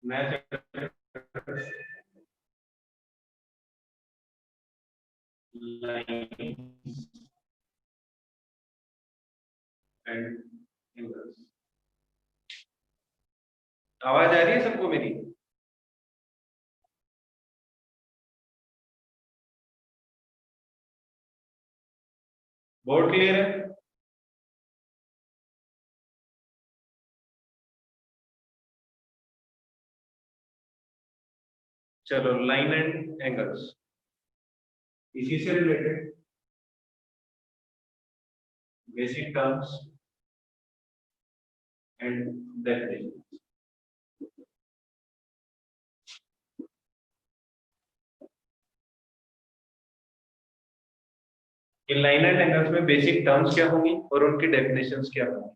नया line and angles. आवाज आ रही है सबको मेरी? बोर्ड क्लियर है? चलो, लाइन एंड एंगल्स इसी से related basic terms and definition. In line and angles में बेसिक टर्म्स क्या होंगी और उनकी डेफिनेशंस क्या होंगी।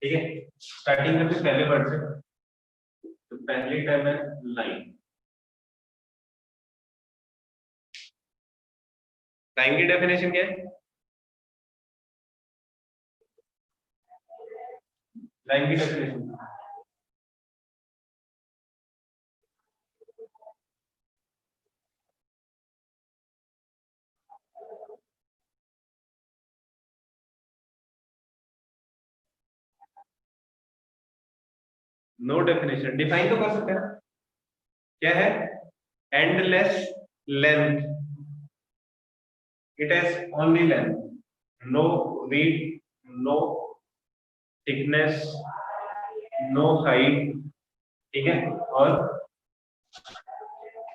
ठीक है, स्टार्टिंग करते पहले वर्ड से। तो पहली टर्म है लाइन। लाइन की डेफिनेशन क्या है? लाइन की डेफिनेशन नो डेफिनेशन, डिफाइन तो कर सकते हैं ना। क्या है? Endless length, it has only length, no width, no thickness, no height. ठीक है, और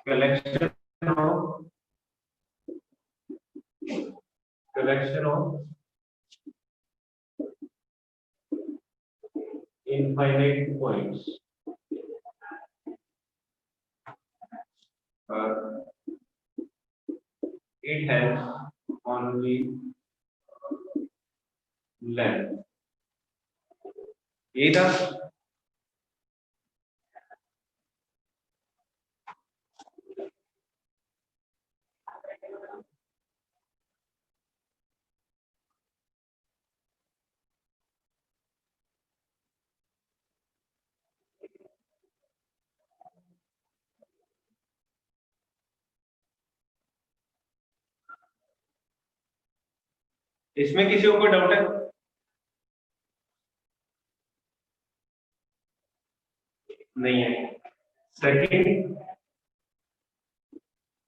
collection of collection of infinite points. It has only length. ये था। इसमें किसी को कोई डाउट है? नहीं है। सेकंड,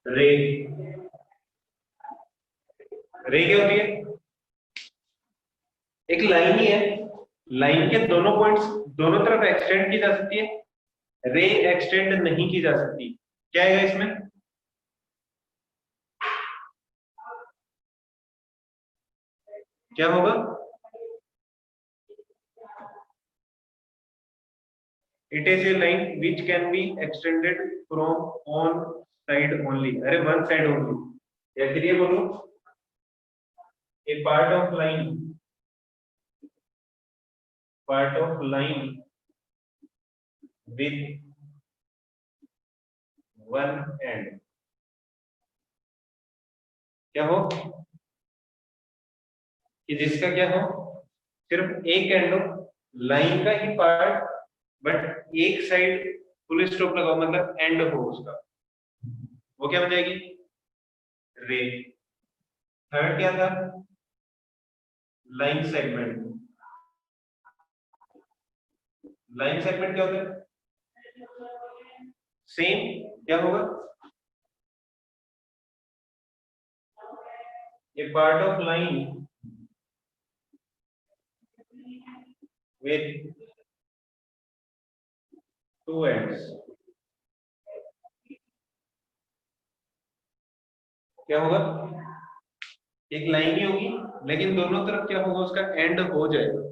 रे। रे क्या होती है? एक लाइन ही है, लाइन के दोनों पॉइंट्स दोनों तरफ एक्सटेंड की जा सकती है, रे एक्सटेंड नहीं की जा सकती। क्या है इसमें? क्या होगा? It is a line which can be extended from one side only. अरे one side only, या फिर ये बोलो a part of line with one end। क्या हो कि जिसका क्या हो, सिर्फ एक एंड हो, लाइन का ही पार्ट, बट एक साइड फुल स्टॉप लगाओ, मतलब एंड हो उसका, वो क्या बन जाएगी? रे। थर्ड क्या था? Line segment. लाइन सेगमेंट क्या होता है? सेम। क्या होगा? a part of line with two ends। क्या होगा? एक लाइन ही होगी, लेकिन दोनों तरफ क्या होगा, उसका एंड हो जाएगा।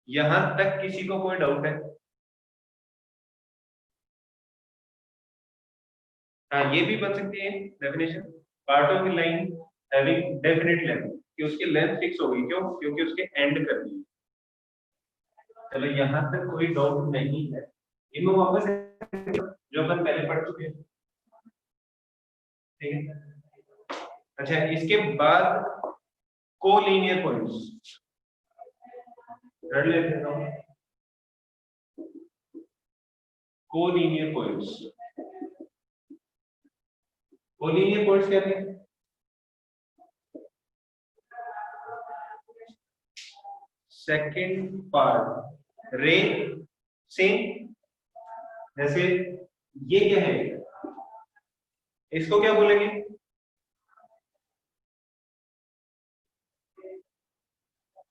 यहां तक किसी को कोई डाउट है? हाँ, ये भी बन सकती है definition, part of the line having definite length, कि उसकी लेंथ फिक्स होगी। क्यों? क्योंकि उसके एंड कर दी। चलो, यहां तक कोई डाउट नहीं है। इनको वापस जो अपन पहले पढ़ चुके हैं। ठीक है। अच्छा, इसके बाद कोलिनियर पॉइंट्स रख लेते हैं। कोलिनियर पॉइंट्स, कोलिनियर पॉइंट्स क्या थे? सेकंड पार्ट रे सेम, जैसे ये क्या है, इसको क्या बोलेंगे?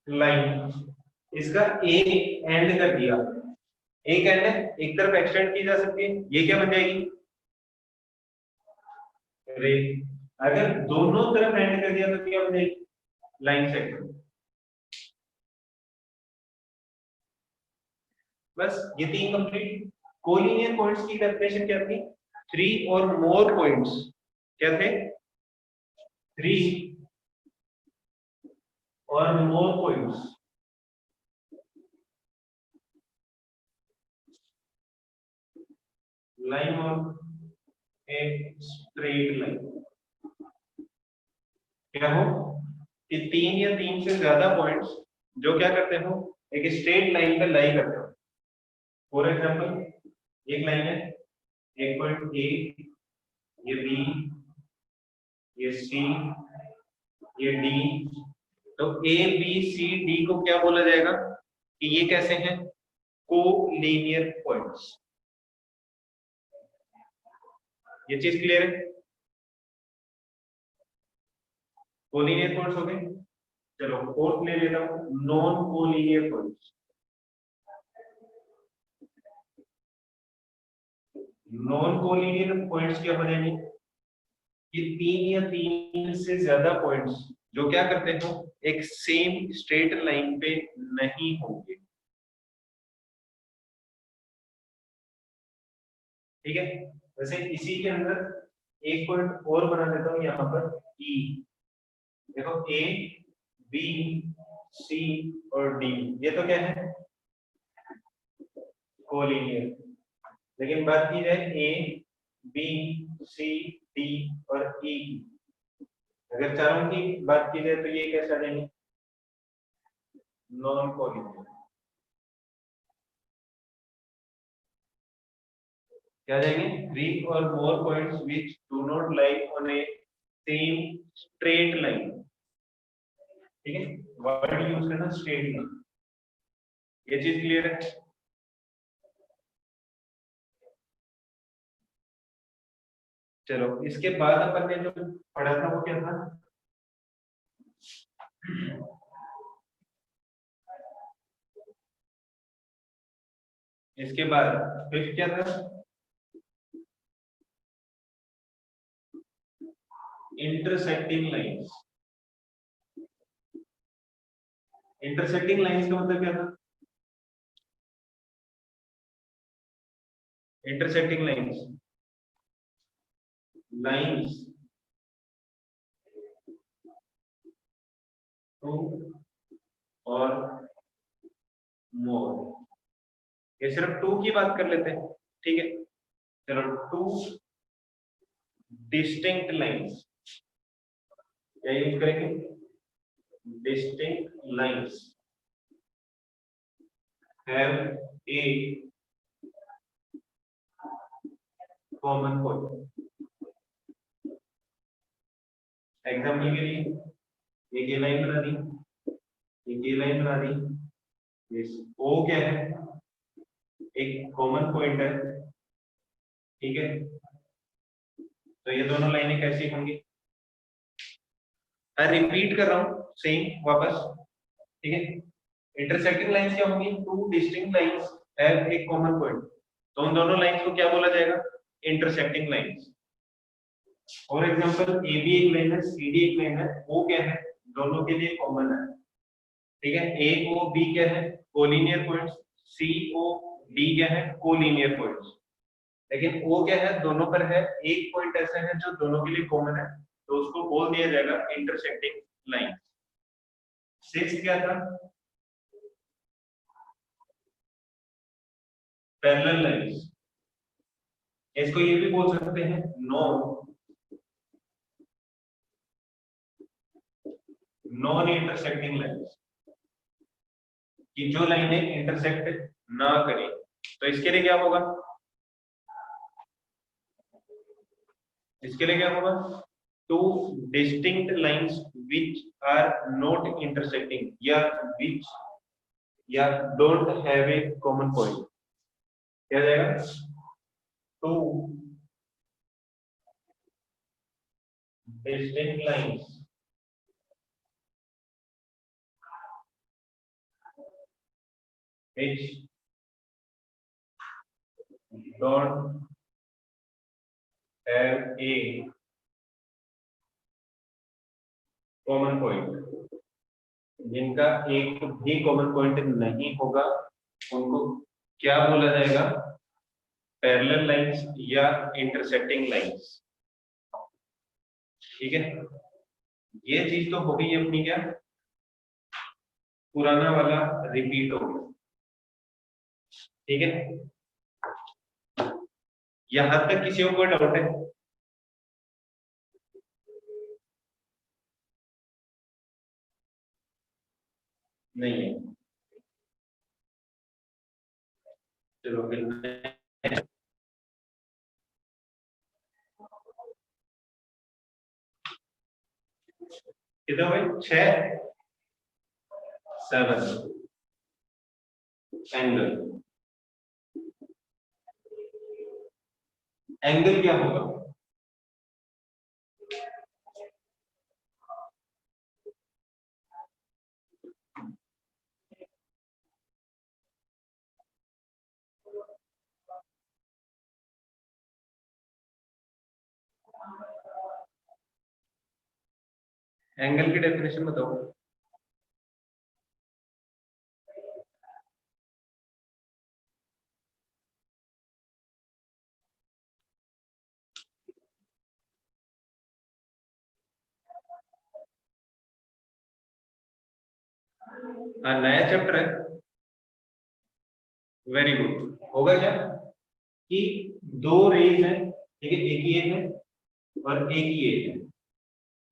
लाइन। इसका एक एंड कर दिया, एक एंड है, एक तरफ एक्सटेंड की जा सकती है, ये क्या बन जाएगी? रे। अगर दोनों तरफ एंड कर दिया तो क्या बन जाएगी? Line segment. बस ये तीन कंप्लीट। कोलिनियर पॉइंट्स की डेफिनेशन क्या थी? थ्री और मोर पॉइंट्स। क्या थे? थ्री और more points line on a straight line. क्या हो कि तीन या तीन से ज्यादा पॉइंट्स जो क्या करते हो, एक स्ट्रेट लाइन पे लाई करते हो। फॉर एग्जांपल एक लाइन है, एक पॉइंट ए, ये बी, ये सी, ये डी। तो ए बी सी डी को क्या बोला जाएगा कि ये कैसे हैं? Collinear points. ये चीज क्लियर है? कोलिनियर पॉइंट्स हो गए। चलो फोर्थ ले लेता हूं, non collinear points. Non collinear points क्या बनेंगे? ये तीन या तीन से ज्यादा पॉइंट्स जो क्या करते हो, एक सेम स्ट्रेट लाइन पे नहीं होंगे। ठीक है, वैसे इसी के अंदर एक पॉइंट और बना देता हूं यहां पर ई। देखो ए बी सी और डी, ये तो क्या है? कोलिनियर। लेकिन बात की जाए ए बी सी डी और ई की, अगर चारों की बात की जाए तो ये कैसे आ जाएंगे? Non collinear. क्या जाएंगे? थ्री और more points which do not lie on A same straight line. ठीक है, वर्ड यूज करना स्ट्रेट लाइन। ये चीज क्लियर है? चलो इसके बाद अपन ने जो पढ़ा था वो क्या था? इसके बाद फिर क्या था? Intersecting lines. इंटरसेक्टिंग लाइंस का मतलब क्या था? इंटरसेक्टिंग लाइंस, लाइंस टू और मोर। ये सिर्फ टू की बात कर लेते हैं, ठीक है। चलो टू डिस्टिंक्ट लाइंस क्या यूज करेंगे? Distinct lines have a common point. Example के लिए एक ये लाइन बना दी, एक ये लाइन बना दी, ओ क्या है? एक कॉमन पॉइंट है, ठीक है। तो ये दोनों लाइनें कैसी होंगी? मैं रिपीट कर रहा हूं सेम वापस, ठीक है। इंटरसेक्टिंग लाइंस क्या होंगी? टू डिस्टिंक्ट लाइंस हैव एक कॉमन पॉइंट। तो उन दोनों लाइंस को क्या बोला जाएगा? Intersecting lines. For example A B एक लाइन है, सी डी एक लाइन है, ओ क्या है? दोनों के लिए कॉमन है, ठीक है। ए ओ बी क्या है? Collinear points. C O D क्या है? Collinear points. लेकिन ओ क्या है? दोनों पर है, एक पॉइंट ऐसा है जो दोनों के लिए कॉमन है, तो उसको बोल दिया जाएगा इंटरसेक्टिंग लाइन। सिक्स क्या था? Parallel lines. इसको ये भी बोल सकते हैं नॉन इंटरसेक्टिंग लाइंस, कि जो लाइनें इंटरसेक्ट ना करें। तो इसके लिए क्या होगा, इसके लिए क्या होगा, two distinct lines which are not intersecting या विच या don't have a common point, क्या जाएगा, two distinct lines which don't have a common point, जिनका एक भी कॉमन पॉइंट नहीं होगा, उनको क्या बोला जाएगा, पैरेलल लाइंस या इंटरसेक्टिंग लाइंस। ठीक है, ये चीज तो हो गई अपनी, क्या पुराना वाला रिपीट हो गया। ठीक है, यहां तक किसी को कोई डाउट है? नहीं है, चलो फिर कितना भाई, 6 7 एंगल, एंगल क्या होगा, एंगल की डेफिनेशन बताओ। हाँ, नया चैप्टर है, वेरी गुड। होगा क्या कि दो रेज है, ठीक है, एक ही एज है और एक ही एज है,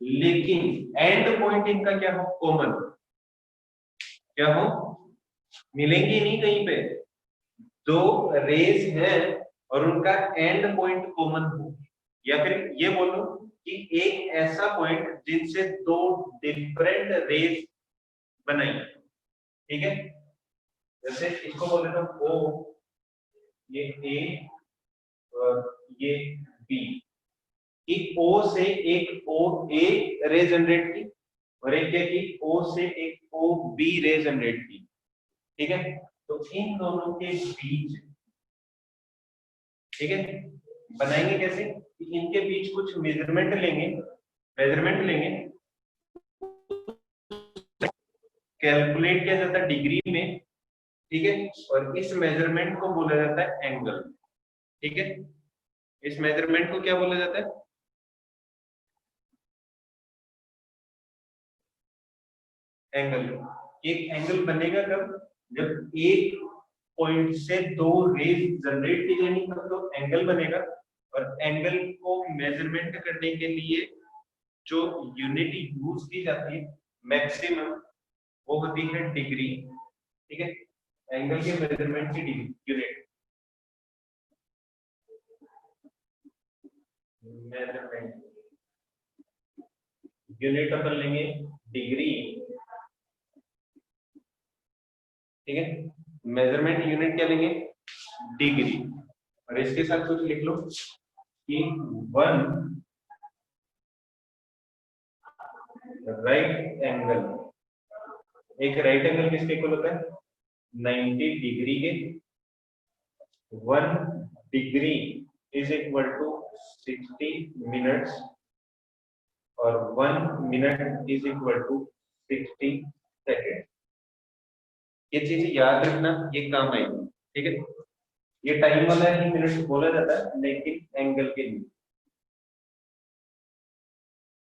लेकिन एंड पॉइंट इनका क्या हो, कॉमन, क्या हो, मिलेंगे नहीं कहीं पे, दो रेज हैं और उनका एंड पॉइंट कॉमन हो, या फिर ये बोलो कि एक ऐसा पॉइंट जिनसे दो डिफरेंट रेज बनाई, ठीक है, जैसे इसको बोले तो ओ, ये ए और ये बी, एक ओ से एक ओ ए रे जनरेट की और एक क्या की, ओ से एक ओ बी रे जनरेट की। ठीक है, तो इन दोनों के बीच, ठीक है, बनाएंगे कैसे कि इनके बीच कुछ मेजरमेंट लेंगे, मेजरमेंट लेंगे, कैलकुलेट किया जाता है डिग्री में, ठीक है, और इस मेजरमेंट को बोला जाता है एंगल। ठीक है, इस मेजरमेंट को क्या बोला जाता है, एंगल। एक एंगल बनेगा कब, जब एक पॉइंट से दो रेज जनरेट की जाएंगी तब तो एंगल बनेगा। और एंगल को मेजरमेंट करने के लिए जो यूनिट यूज की जाती है मैक्सिमम, वो होती है डिग्री। ठीक है, एंगल के मेजरमेंट की डिग्री यूनिट, मेजरमेंट यूनिट अपन लेंगे डिग्री। ठीक है, मेजरमेंट यूनिट क्या लेंगे, डिग्री। और इसके साथ कुछ लिख लो कि 1 राइट एंगल, एक राइट एंगल किसके इक्वल होता है, 90 डिग्री के। 1 degree is equal to 60 minutes और 1 minute is equal to 60 second. ये चीज याद रखना, ये काम आएगी। ठीक है, ये टाइम वाला ही मिनट बोला जाता है लेकिन एंगल के लिए।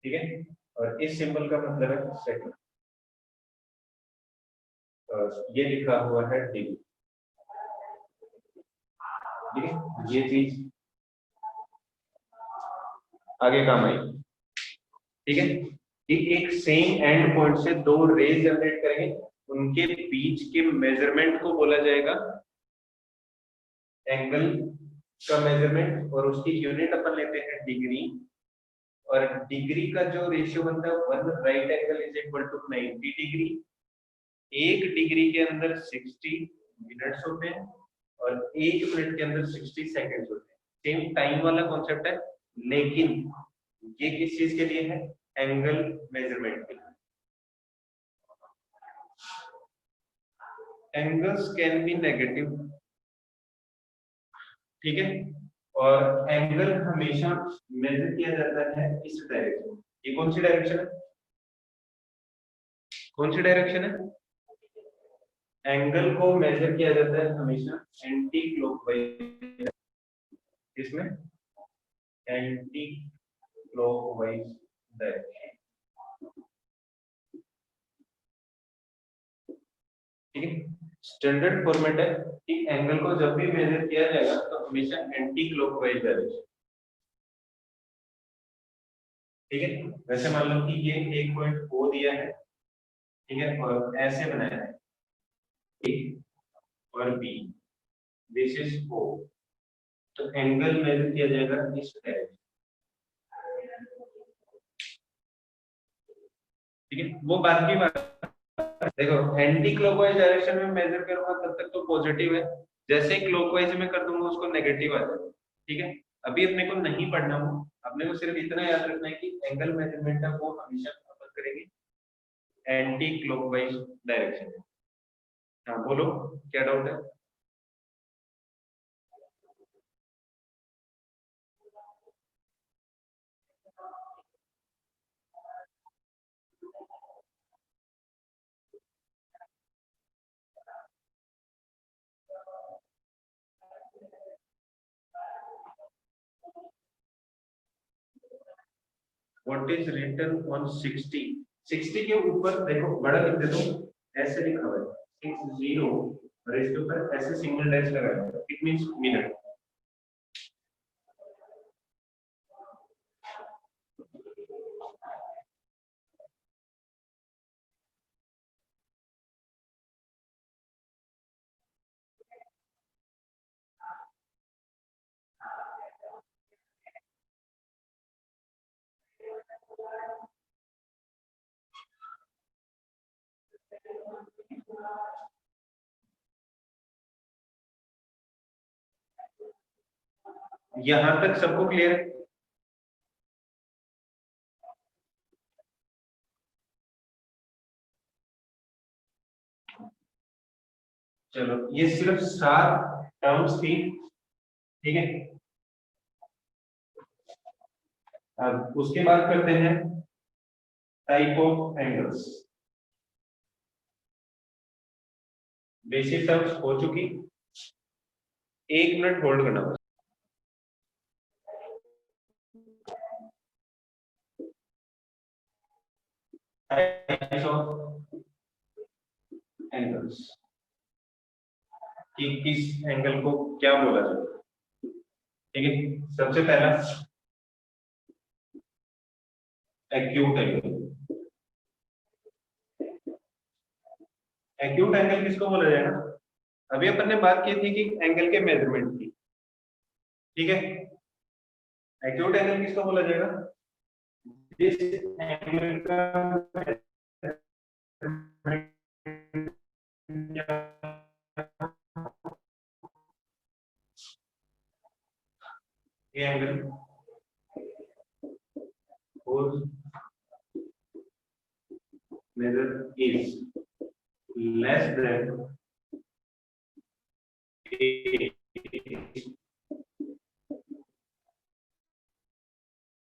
ठीक है, और इस सिंबल का मतलब है सेकंड, और ये लिखा हुआ है डिग्री। ठीक है, ये चीज आगे काम आएगी। ठीक है, कि एक सेम एंड पॉइंट से दो रेज जनरेट करेंगे, उनके बीच के मेजरमेंट को बोला जाएगा एंगल का मेजरमेंट, और उसकी यूनिट अपन लेते हैं डिग्री, और डिग्री का जो रेशियो बनता है, one right angle is equal to 90 degree. एक डिग्री के अंदर 60 मिनट्स होते हैं और एक मिनट के अंदर 60 सेकंड्स होते हैं। सेम टाइम वाला कॉन्सेप्ट है, लेकिन ये किस चीज के लिए है? एंगल मेजरमेंट के लिए। एंगल्स कैन बी नेगेटिव, ठीक है, और एंगल हमेशा मेजर किया जाता है इस डायरेक्शन में। ये कौन सी डायरेक्शन है? कौन सी डायरेक्शन है? एंगल को मेजर किया जाता है हमेशा एंटी क्लॉकवाइज, इसमें एंटी क्लॉकवाइज डायरेक्शन, ठीक है। स्टैंडर्ड फॉर्मेट है कि एंगल को जब भी मेजर किया जाएगा तो हमेशा एंटी क्लॉकवाइज डायरेक्शन, ठीक है। वैसे मान लो कि ये एक पॉइंट ओ दिया है, ठीक है, और ऐसे बनाया है ए और बी, दिस इज ओ, तो एंगल मेजर किया जाएगा इस डायरेक्शन, ठीक है। वो बाद की बात, देखो एंटी क्लॉकवाइज डायरेक्शन में मेजर करूंगा तब तक तो पॉजिटिव है, जैसे ही क्लॉकवाइज में कर दूंगा उसको नेगेटिव आ जाएगा, ठीक है। अभी अपने को नहीं पढ़ना हो, अपने को सिर्फ इतना याद रखना है कि एंगल मेजरमेंट है वो हमेशा अपन करेंगे एंटी क्लॉकवाइज डायरेक्शन में। हाँ बोलो, क्या डाउट है? What is written on 60? 60 के ऊपर देखो बड़ा लिख देता हूँ, ऐसे लिखा हुआ है 60, और इसके ऊपर ऐसे सिंगल डैश लगा है, इट मींस मिनट। यहां तक सबको क्लियर है? चलो ये सिर्फ 7 टर्म्स थी, ठीक है। अब उसके बाद करते हैं type of angles. Basic terms हो चुकी, 1 मिनट होल्ड करना बस। टाइप्स ऑफ एंगल्स, कि किस एंगल को क्या बोला जाए, ठीक है। सबसे पहला एक्यूट एंगल। एक्यूट एंगल किसको बोला जाएगा? अभी अपन ने बात की थी कि एंगल के मेजरमेंट की, ठीक है। एक्यूट एंगल किसको बोला जाएगा? जिस एंगल का ये angle whose measure is less than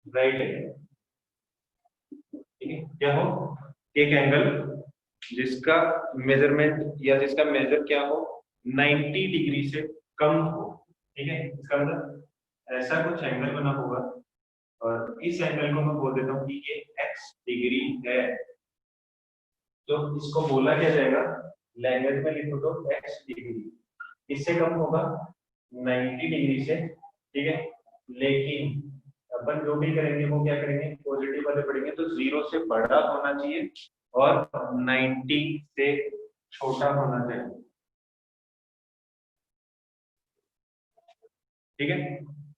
right है, ठीक है। क्या हो? एक एंगल जिसका मेजरमेंट या जिसका मेजर क्या हो 90 डिग्री से कम हो, ठीक है। इसका मतलब ऐसा कुछ एंगल बना होगा और इस एंगल को मैं बोल देता हूँ कि ये x डिग्री है, तो इसको बोला क्या जाएगा? लैंग्वेज में लिखो तो x डिग्री, इससे कम होगा 90 डिग्री से, ठीक है। लेकिन अपन जो भी करेंगे वो क्या करेंगे, पॉजिटिव वाले पढ़ेंगे, तो 0 से बड़ा होना चाहिए और 90 से छोटा होना चाहिए। ठीक है,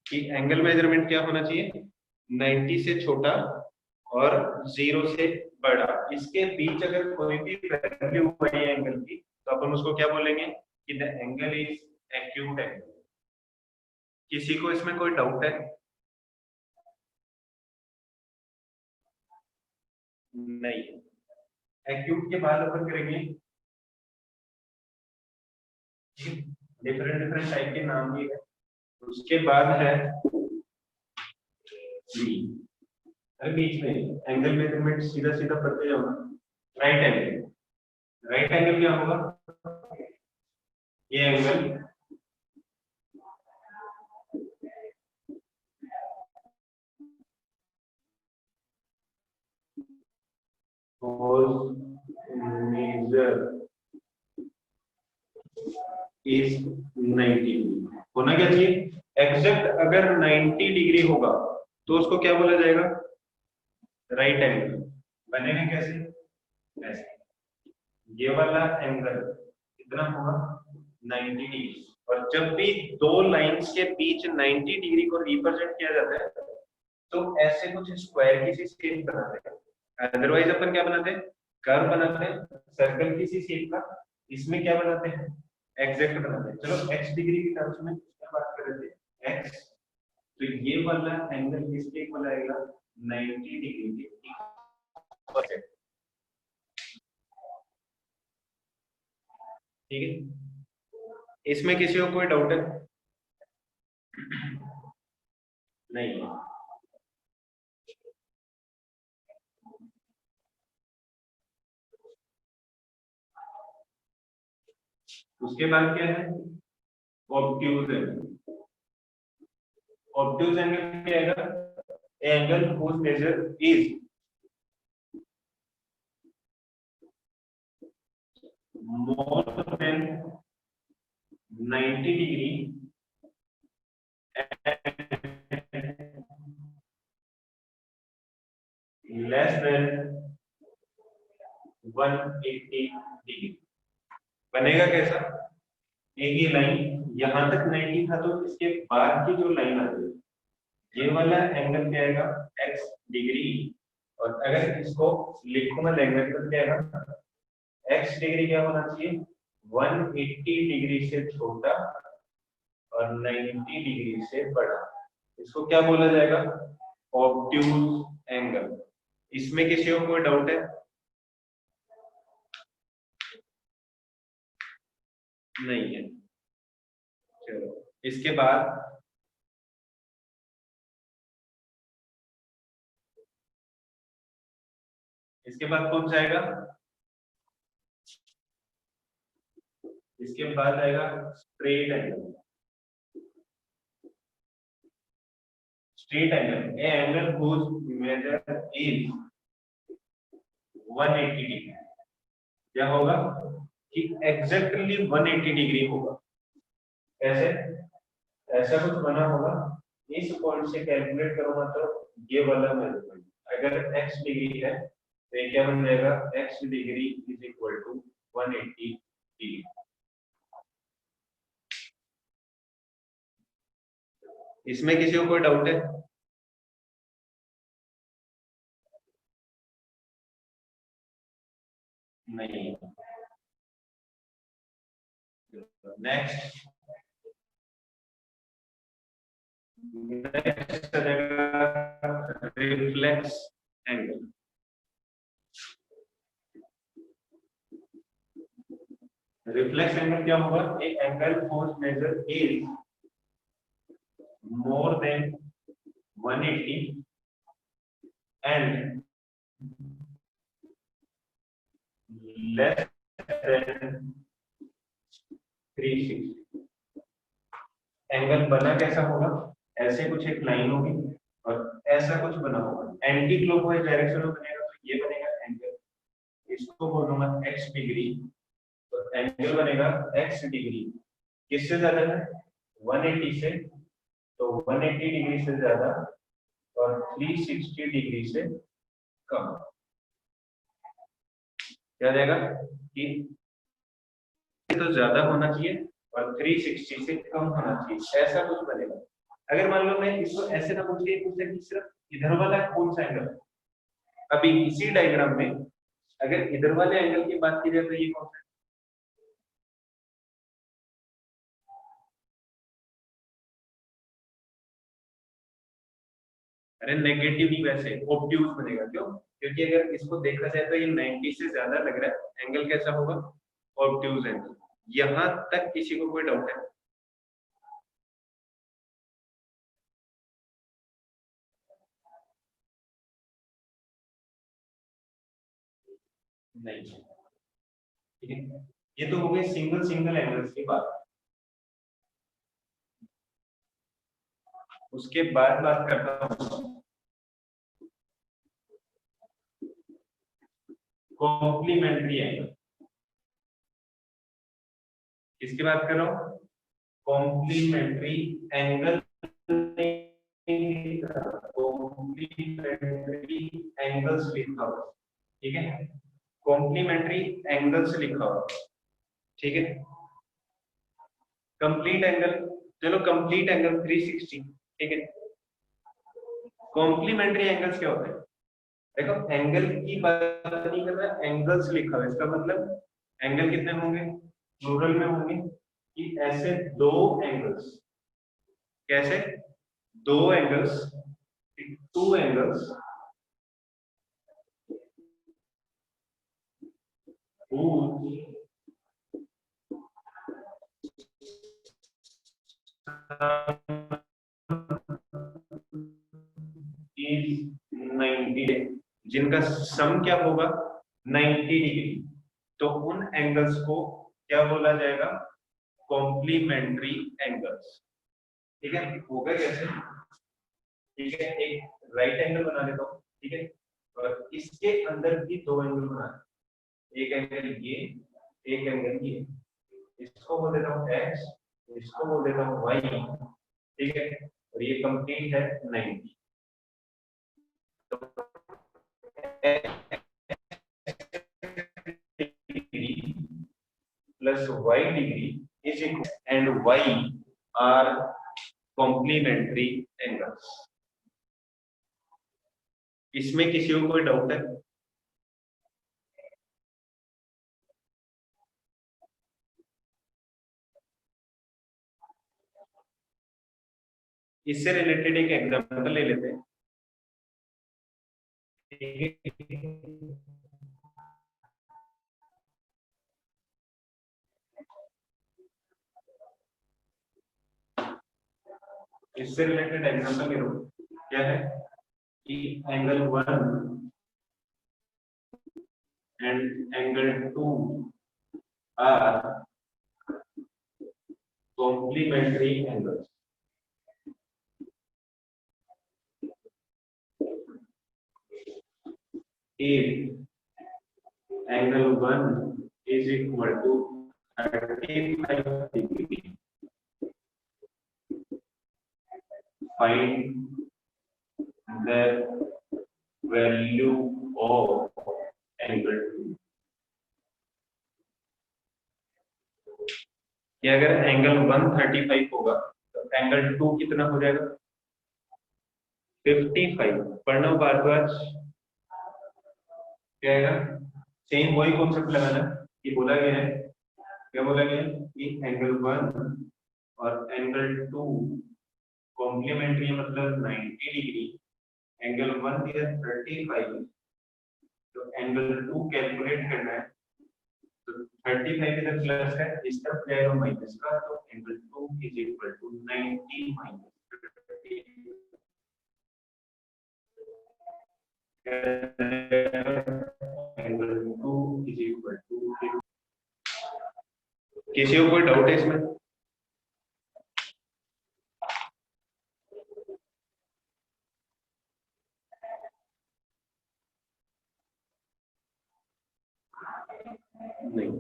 कि एंगल मेजरमेंट क्या होना चाहिए, 90 से छोटा और 0 से बड़ा। इसके बीच अगर कोई भी वैल्यू हुई है एंगल की, तो अपन उसको क्या बोलेंगे कि the angle is acute angle. किसी को इसमें कोई डाउट है? नहीं। एक्यूट के बाद अपन करेंगे डिफरेंट डिफरेंट टाइप के नाम भी है। उसके बाद है बी। अरे बीच में एंगल मेजरमेंट सीधा सीधा पढ़ते जाओ ना। राइट एंगल, राइट एंगल क्या होगा, ये एंगल मेजर इज 90 होना क्या चाहिए, एग्जैक्ट। अगर 90 डिग्री होगा तो उसको क्या बोला जाएगा, राइट एंगल। बनेगा कैसे, ऐसे। ये वाला एंगल कितना होगा, 90 डिग्री। और जब भी दो लाइंस के बीच 90 डिग्री को रिप्रेजेंट किया जाता है तो ऐसे कुछ स्क्वायर की सी शेप बनाते हैं। अदरवाइज अपन क्या बनाते हैं, कर्व बनाते हैं सर्कल की सी शेप का। इसमें क्या बनाते हैं, एग्जैक्ट बनाते हैं। चलो एक्स डिग्री की टर्म्स में क्या बात कर रहे थे, एक्स। तो ये वाला एंगल किसके इक्वल आएगा, 90 डिग्री के इक्वल। ठीक है, इसमें किसी को कोई डाउट है? नहीं। उसके बाद क्या है, ऑब्ट्यूज एंगल। ऑब्ट्यूज एंगल क्या आएगा, angle whose measure is more than 90 degree and less than 180 degree. बनेगा कैसा, एक ये लाइन यहां तक 90 था, तो इसके बाद की जो लाइन आ रही है ये वाला एंगल क्या आएगा, x डिग्री। और अगर इसको लिखूं मैं एंगल तो क्या आएगा, x डिग्री क्या होना चाहिए, 180 डिग्री से छोटा और 90 डिग्री से बड़ा। इसको क्या बोला जाएगा, ऑब्ट्यूज एंगल। इसमें किसी को कोई डाउट है? नहीं है। चलो इसके बाद कौन सा आएगा, इसके बाद आएगा straight angle. Straight angle, A angle whose measure is 180 degree. क्या होगा कि एग्जैक्टली 180 डिग्री होगा। ऐसे ऐसा कुछ बना होगा, इस पॉइंट से कैलकुलेट करूंगा तो ये वाला मेजरमेंट अगर x डिग्री है तो ये क्या बन जाएगा, x degree is equal to 180 degree. इसमें किसी को कोई डाउट है? नहीं। Next next reflex angle. Reflex angle क्या होगा, एक angle whose measure is more than 180 and less than 360। Angle बना कैसा होगा, ऐसे कुछ एक लाइन होगी और ऐसा कुछ बना होगा, एंटी क्लॉकवाइज डायरेक्शन में बनेगा, तो ये बनेगा एंगल। इसको बोलूंगा x डिग्री। तो एंगल बनेगा x डिग्री किससे ज्यादा है, 180 से। तो 180 डिग्री से ज्यादा और 360 डिग्री से कम। क्या जाएगा कि तो ज्यादा होना चाहिए और 360 से कम होना चाहिए, ऐसा कुछ बनेगा। अगर मान लो मैं इसको ऐसे ना पूछ के पूछे कि सिर्फ इधर वाला कौन सा एंगल है, अभी इसी डायग्राम में अगर इधर वाले एंगल की बात की जाए तो ये कौन सा है? अरे नेगेटिव ही वैसे ऑब्ट्यूज बनेगा। क्यों? क्योंकि अगर इसको देखा जाए तो ये 90 से ज्यादा लग रहा है, एंगल कैसा होगा? Obtuse angle. यहां तक किसी को कोई डाउट है? नहीं। ठीक है, ये तो हो गई सिंगल सिंगल एंगल्स की बात। उसके बाद बात करता हूँ कॉम्प्लीमेंट्री एंगल। किसकी बात कर रहा हूँ? Complementary angle. कॉम्प्लीमेंट्री एंगल्स लिखा हुआ, ठीक है, कॉम्प्लीमेंट्री एंगल्स लिखा हुआ, ठीक है। कंप्लीट एंगल, चलो कंप्लीट एंगल 360, ठीक है। कॉम्प्लीमेंट्री एंगल्स क्या होते हैं? देखो एंगल की बात नहीं कर रहा, एंगल्स लिखा हुआ है, इसका मतलब एंगल कितने होंगे? प्लूरल में होंगे कि ऐसे दो एंगल्स। कैसे? दो एंगल्स, टू एंगल्स इज 90, जिनका सम क्या होगा? 90 डिग्री। तो उन एंगल्स को क्या बोला जाएगा? Complementary angles. ठीक है, होगा कैसे? ठीक है, एक राइट एंगल बना लेता हूँ, ठीक है, और इसके अंदर भी दो एंगल बना, एक एंगल ये, एक एंगल ये। इसको बोल देता हूँ एक्स, इसको बोल देता हूँ वाई, ठीक है, और ये कंप्लीट है 90। तो degree plus Y degree is equal and Y are complementary angles. इसमें किसी को कोई डाउट है? इससे रिलेटेड एक एग्जांपल ले लेते हैं, ठीक है। इससे रिलेटेड एग्जांपल ले लो, क्या है कि angle 1 and angle 2 are complementary angles. If angle 1 is equal to 35 degree, find the value of angle 2। कि अगर एंगल 135 होगा तो एंगल 2 कितना हो जाएगा? 55। पढ़ना बार बार, क्या आएगा? सेम वही कॉन्सेप्ट लगाना कि बोला गया है, क्या बोला गया है कि एंगल 1 और एंगल 2 कॉम्प्लीमेंट्री, मतलब 90 डिग्री। एंगल 1 इधर 35, तो एंगल 2 कैलकुलेट करना है, तो 35 इधर प्लस है, इस तरफ जाएगा माइनस का, तो angle 2 is equal to 90 minus 30। Angle 2 is equal to, किसी को कोई डाउट है इसमें? नहीं।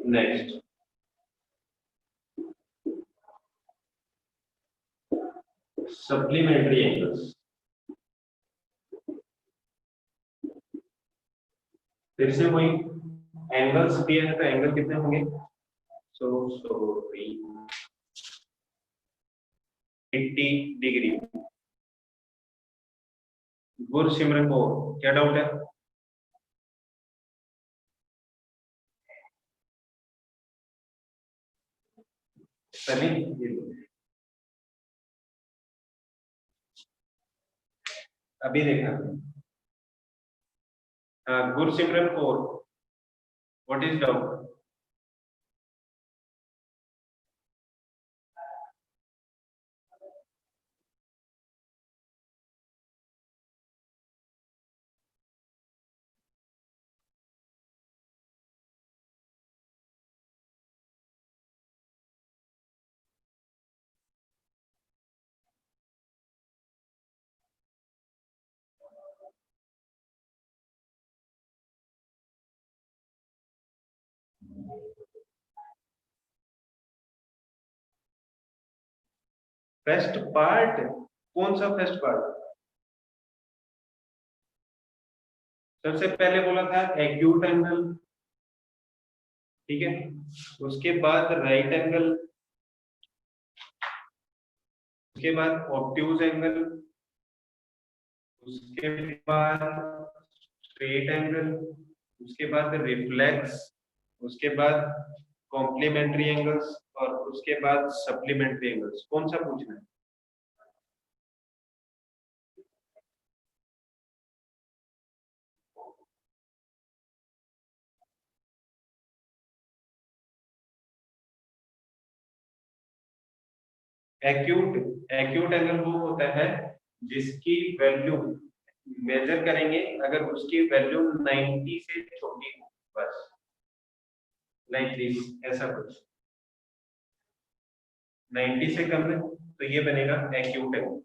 Next supplementary angles. फिर से वही एंगल्स दिया है तो एंगल कितने होंगे? सो 80 डिग्री। गुरसिमरन को क्या डाउट है? सनी अभी देखा। गुरसिमरन को what is doubt? First part? कौन सा फर्स्ट पार्ट? सबसे पहले बोला था एक्यूट एंगल, ठीक है, उसके बाद राइट एंगल, उसके बाद ऑब्ट्यूज एंगल, उसके बाद स्ट्रेट एंगल, उसके बाद रिफ्लेक्स, उसके बाद कॉम्प्लीमेंट्री एंगल्स और उसके बाद सप्लीमेंट्री एंगल्स। कौन सा पूछना है? एक्यूट एक्यूट एंगल वो होता है जिसकी वैल्यू मेजर करेंगे अगर उसकी वैल्यू 90 से छोटी हो, बस लाइक दिस, ऐसा कुछ 90 से कम है तो ये बनेगा एक्यूट एंगल।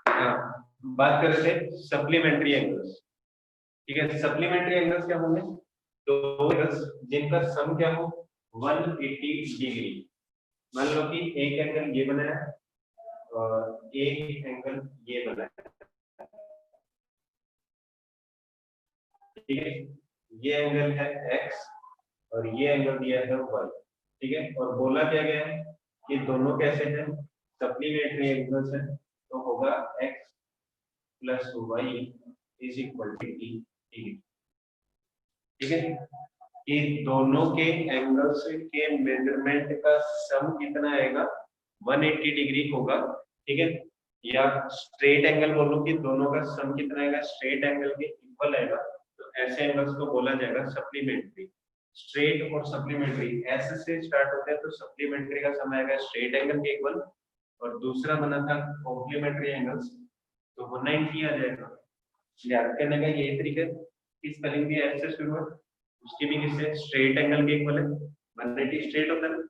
हाँ, बात कर रहे थे सप्लीमेंट्री एंगल्स, ठीक है। सप्लीमेंट्री एंगल्स क्या होंगे? दो एंगल्स जिनका सम क्या हो 180 डिग्री। मान लो कि एक एंगल ये बना है और एक एंगल ये बना है, ठीक है। ये एंगल है x और ये एंगल दिया है y, ठीक है। और बोला क्या गया है कि दोनों कैसे हैं? सप्लीमेंट्री एंगल्स है, तो होगा x plus Y is equal to degree, ठीक है। कि दोनों के एंगल्स के मेजरमेंट का सम कितना आएगा? 180 डिग्री होगा, ठीक है। या स्ट्रेट एंगल बोलो कि दोनों का सम कितना आएगा? स्ट्रेट एंगल के इक्वल आएगा, तो ऐसे एंगल्स को बोला जाएगा सप्लीमेंट्री। स्ट्रेट और सप्लीमेंट्री ऐसे से स्टार्ट होते हैं, तो सप्लीमेंट्री का सम आएगा स्ट्रेट एंगल के इक्वल, और दूसरा बना था कॉम्प्लीमेंट्री एंगल्स तो 190 आ जाएगा। याद करने का यही तरीका, की स्पेलिंग भी ऐसे शुरू है, उसकी भी किससे? स्ट्रेट एंगल के इक्वल है, 180 स्ट्रेट होता है,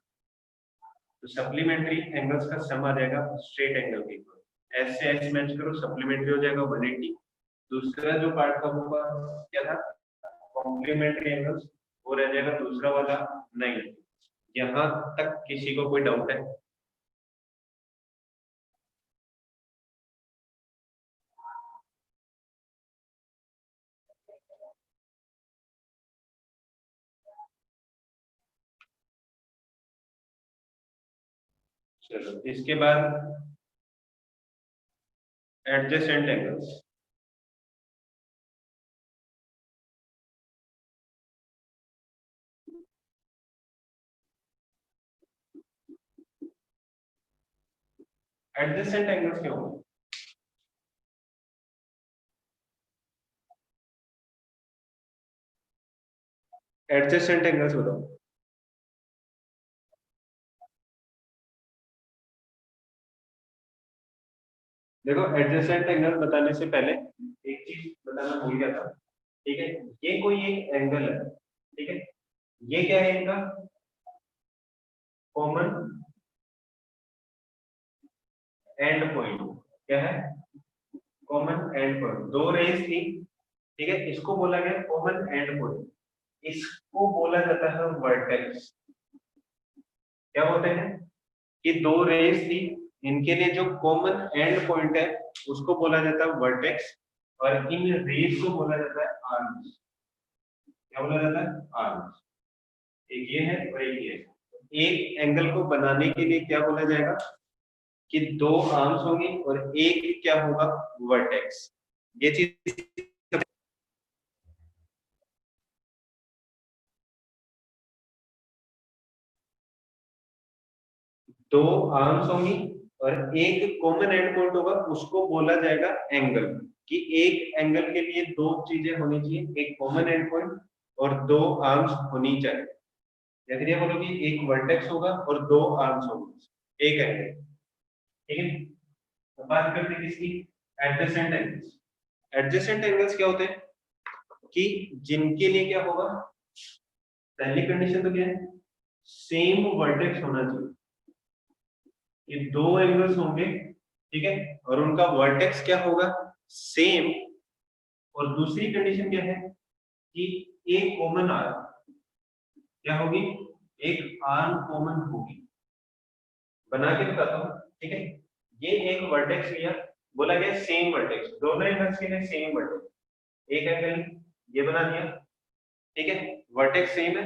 तो सप्लीमेंट्री एंगल्स का सम आ जाएगा स्ट्रेट एंगल के इक्वल। एस से एस मैच करो, सप्लीमेंट्री हो जाएगा 180। दूसरा जो पार्ट का होगा क्या था? कॉम्प्लीमेंट्री एंगल्स, वो रह जाएगा दूसरा वाला 90। यहाँ तक किसी को कोई डाउट है? चलो इसके बाद एडजेसेंट एंगल्स। एडजेसेंट एंगल्स क्या होंगे? एडजेसेंट एंगल्स बताओ। देखो एडजेसेंट एंगल बताने से पहले एक चीज बताना भूल गया था, ठीक है। ये कोई एक एंगल है, ठीक है। ये क्या है? इनका कॉमन एंड पॉइंट क्या है? कॉमन एंड पॉइंट, दो रेस थी, ठीक है, इसको बोला गया कॉमन एंड पॉइंट, इसको बोला जाता है वर्टेक्स। क्या बोलते हैं कि दो रेस थी, इनके लिए जो कॉमन एंड पॉइंट है उसको बोला जाता है वर्टेक्स, और इन रेस को बोला जाता है आर्म्स। क्या बोला जाता है? आर्म्स। एक ये है और एक ये है। एक एंगल को बनाने के लिए क्या बोला जाएगा कि दो आर्म्स होंगी और एक क्या होगा? वर्टेक्स। ये चीज, दो आर्म्स होंगी और एक कॉमन एंड पॉइंट होगा, उसको बोला जाएगा एंगल। कि एक एंगल के लिए दो चीजें होनी चाहिए, एक कॉमन एंड पॉइंट और दो आर्म्स होनी चाहिए। या फिर ये बोलो कि एक वर्टेक्स होगा और दो आर्म्स होंगे, एक एंगल। ठीक है, तो बात करते हैं किसकी? Adjacent angles. एडजेसेंट एंगल्स क्या होते हैं कि जिनके लिए क्या होगा? पहली कंडीशन तो क्या है? सेम वर्टेक्स होना चाहिए। ये दो एंगल्स होंगे, ठीक है, और उनका वर्टेक्स क्या होगा? सेम। और दूसरी कंडीशन क्या है कि एक कॉमन आर्म क्या होगी? एक आर्म कॉमन होगी। बना के बताता हूँ, ठीक है। ये एक वर्टेक्स लिया, बोला गया सेम वर्टेक्स, दोनों एंगल्स के लिए सेम वर्टेक्स। एक एंगल ये बना दिया, ठीक है, वर्टेक्स सेम है।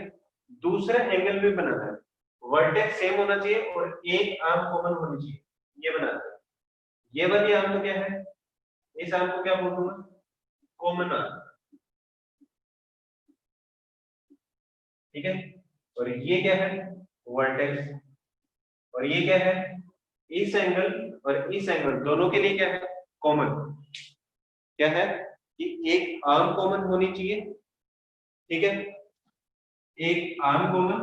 दूसरा एंगल भी बनाना है, वर्टेक्स सेम होना चाहिए और एक आर्म कॉमन होनी चाहिए, ये बनाना है। ये वाली आर्म तो क्या है? इस आर्म को क्या बोलूंगा? Common arm. ठीक है, और ये क्या है? वर्टेक्स। और ये क्या है? इस एंगल और इस एंगल दोनों के लिए क्या है? कॉमन। क्या है कि एक आर्म कॉमन होनी चाहिए, ठीक है, एक आर्म कॉमन,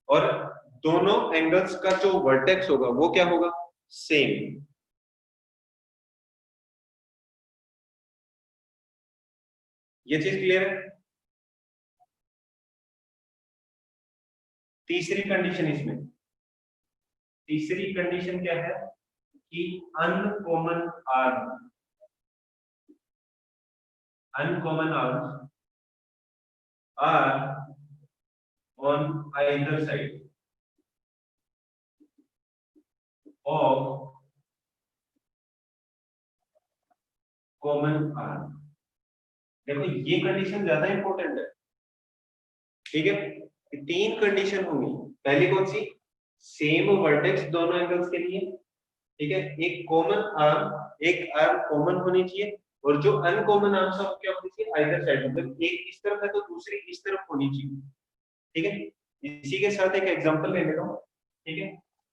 और दोनों एंगल्स का जो वर्टेक्स होगा वो क्या होगा? सेम। ये चीज क्लियर है? तीसरी कंडीशन इसमें, तीसरी कंडीशन क्या है कि uncommon arm, uncommon arms are on either side of common arm। देखो ये कंडीशन ज्यादा इंपॉर्टेंट है, ठीक है। तीन कंडीशन होंगी। पहली कौन सी? सेम वर्टेक्स दोनों एंगल्स के लिए, ठीक है, एक कॉमन आर्म, एक आर्म कॉमन होनी चाहिए, और जो अनकॉमन आर्म्स है वो क्या होनी चाहिए? आइदर साइड, मतलब एक इस तरफ है तो दूसरी इस तरफ होनी चाहिए। ठीक है, इसी के साथ एक एग्जांपल ले लेता हूँ, ठीक है,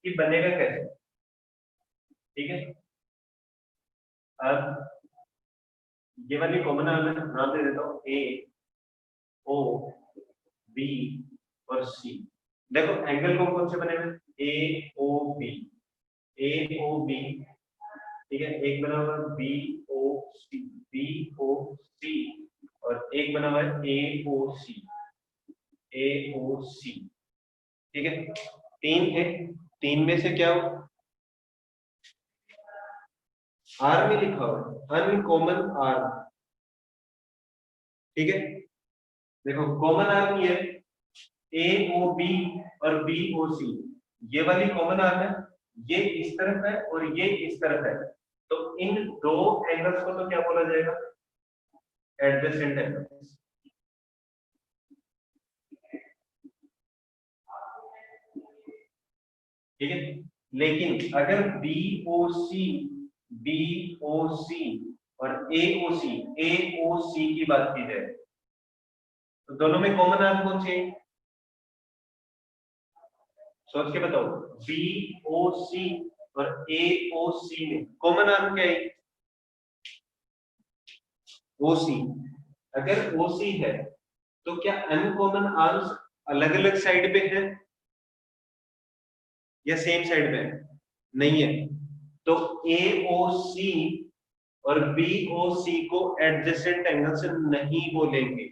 कि बनेगा कैसे। ठीक है, अब ये वाली कॉमन आर्म है, नाम दे देता हूँ ए, ओ, बी और सी। देखो एंगल कौन कौन से बने हुए? ए ओ बी, ए ओ बी, ठीक है, एक बना हुआ बी ओ सी, बी ओ सी, और एक बना हुआ है ए ओ सी, ए ओ सी। ठीक है, तीन है, तीन में से क्या हो? आर में लिखा हुआ है अनकॉमन आर। ठीक है, देखो कॉमन आर ये है ए ओ बी और बी ओ सी, ये वाली कॉमन आर्म है, ये इस तरफ है और ये इस तरफ है, तो इन दो एंगल्स को तो क्या बोला जाएगा? Adjacent angles. ठीक है, लेकिन अगर बी ओ सी, बी ओ सी और ए ओ सी, ए ओ सी की बात की जाए तो दोनों में कॉमन आर्म कौन सी है? सोच के बताओ, बी ओ सी और ए ओ सी में कॉमन आर्म क्या है? ओ सी। अगर ओ सी है तो क्या अनकॉमन आर्म्स अलग अलग साइड पे है या सेम साइड पे है? नहीं है, तो ए ओ सी और बी ओ सी को एडजेसेंट एंगल से नहीं बोलेंगे।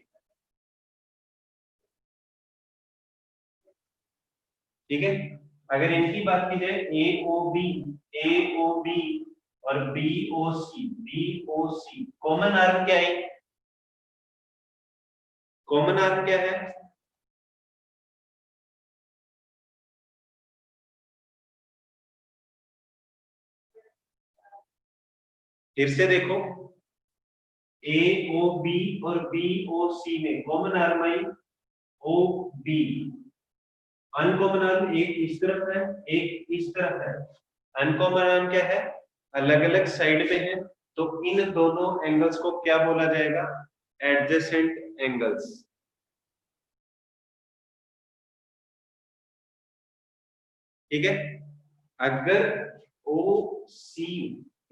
ठीक है, अगर इनकी बात की जाए ए ओ बी, ए ओ बी और BOC कॉमन आर्म क्या है? कॉमन आर्म क्या है? फिर से देखो, AOB और BOC में कॉमन आर्म आई OB। अनकॉमन आर्म एक इस तरफ है, एक इस तरफ है। अनकॉमन आर्म क्या है? अलग अलग साइड पे है, तो इन दोनों एंगल्स को क्या बोला जाएगा? Adjacent angles. ठीक है। अगर OC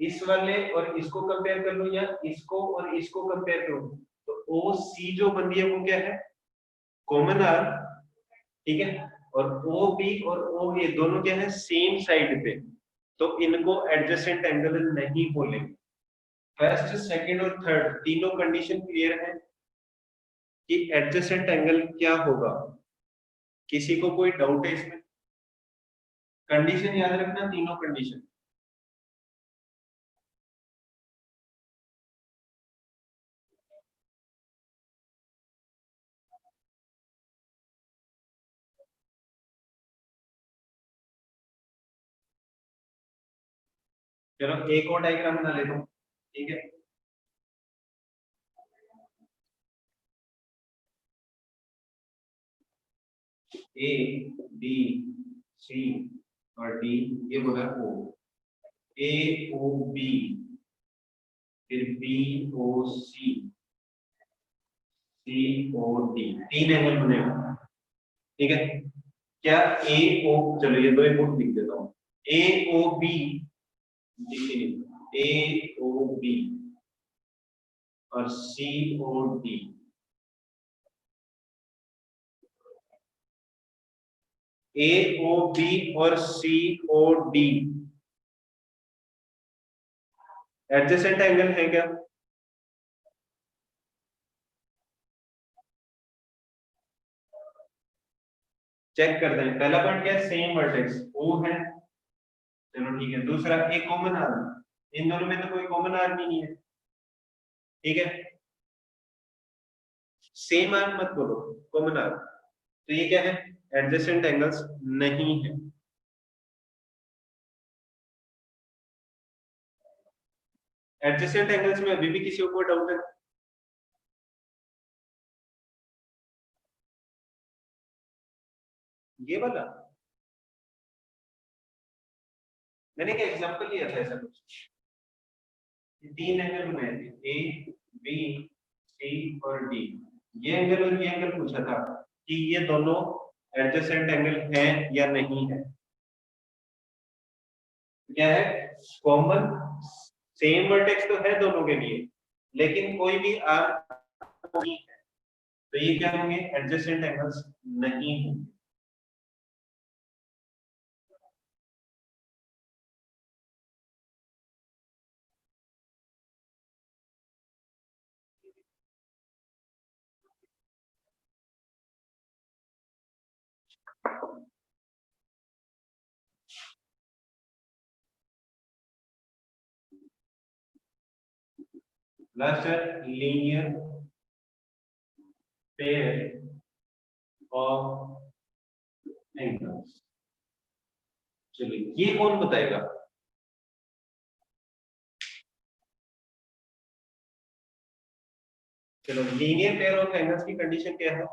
इस वाले और इसको कंपेयर कर लूं, या इसको और इसको कंपेयर करूं, तो OC जो बन रही है वो क्या है? Common arm. ठीक है। और OB और OA दोनों क्या है? सेम साइड पे, तो इनको एडजेसेंट एंगल नहीं बोलेंगे। फर्स्ट, सेकंड और थर्ड तीनों कंडीशन क्लियर है कि एडजेसेंट एंगल क्या होगा? किसी को कोई डाउट है इसमें? कंडीशन याद रखना, तीनों कंडीशन। चलो एक और डायग्राम बना लेता हूँ। ठीक है। A B C और D, ये बोला O। AOB, फिर BOC, COD, तीन एंगल बनेगा। ठीक है। क्या AO, चलो ये दो एक और लिख देता हूँ। AOB, AOB और COD, AOB और COD एडजेसेंट एंगल है क्या? चेक करते हैं। पहला पॉइंट क्या है? सेम वर्टेक्स O है। चलो ठीक है। दूसरा, एक कॉमन आर्म। इन दोनों में तो कोई कॉमन आर्म ही नहीं है। ठीक है। सेम आर्म मत बोलो, कॉमन आर्म। तो ये क्या है? एडजेसेंट एंगल्स नहीं है। एडजेसेंट एंगल्स में अभी भी किसी को डाउट है? ये वाला मैंने क्या एग्जांपल लिया था ऐसा कुछ? ये तीन एंगल बनाए थे, ए बी सी और डी। ये एंगल और ये एंगल पूछा था कि ये दोनों एडजेसेंट एंगल हैं या नहीं है। क्या है? कॉमन, सेम वर्टेक्स तो है दोनों के लिए, लेकिन कोई भी आर्क नहीं है, तो ये क्या होंगे? एडजेसेंट एंगल्स नहीं होंगे। लास्ट है लीनियर पेयर ऑफ एंगल्स। चलिए, ये कौन बताएगा? चलो, लीनियर पेयर ऑफ एंगल्स की कंडीशन क्या है?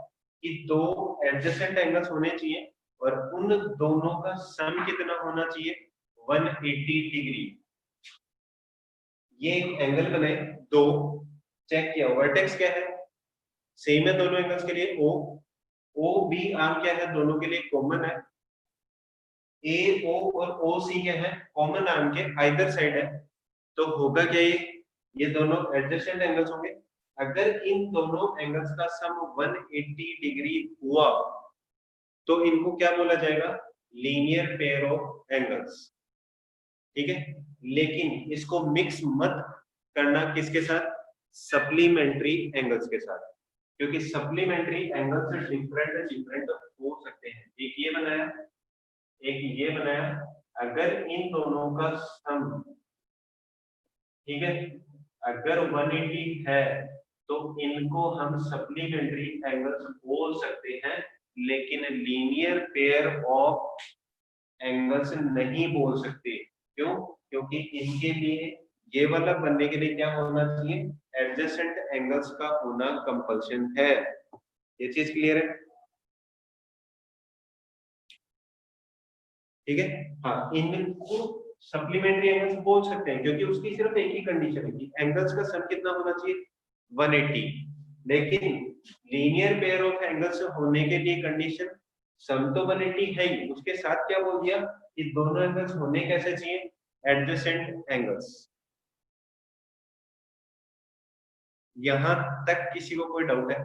कि दो एडजेसेंट एंगल्स होने चाहिए और उन दोनों का सम कितना होना चाहिए? 180 डिग्री। ये एक एंगल बने दो, चेक किया वर्टेक्स क्या है? सेम है दोनों एंगल्स के लिए O। O B आर्म क्या है? दोनों के लिए कॉमन है। AO और OC क्या है? कॉमन आर्म के आइदर साइड है। तो होगा क्या ये दोनों एडजेसेंट एंगल्स होंगे। अगर इन दोनों एंगल्स का सम 180 डिग्री हुआ, तो इनको क्या बोला जाएगा? Linear pair of angles. ठीक है। लेकिन इसको मिक्स मत करना किसके साथ? सप्लीमेंट्री एंगल्स के साथ, क्योंकि सप्लीमेंट्री एंगल से डिफरेंट हो सकते हैं। एक ये बनाया, एक ये बनाया। अगर इन दोनों का सम ठीक है, अगर 180 है तो इनको हम सप्लीमेंट्री एंगल्स बोल सकते हैं, लेकिन लीनियर पेयर ऑफ एंगल्स नहीं बोल सकते। क्यों? क्योंकि इनके लिए ये वाला बनने के लिए क्या होना चाहिए, एडजेसेंट एंगल्स का होना कंपल्शन है। ये चीज क्लियर है? ठीक है, हाँ, इनको सप्लीमेंट्री एंगल्स बोल सकते हैं क्योंकि उसकी सिर्फ एक ही कंडीशन है कि एंगल्स का सम कितना होना चाहिए, 180। लेकिन लीनियर पेयर ऑफ एंगल्स होने के लिए कंडीशन सम तो 180 है ही, उसके साथ क्या बोल दिया कि दोनों एंगल्स होने कैसे चाहिए, एडजेसेंट एंगल्स। यहां तक किसी को कोई डाउट है?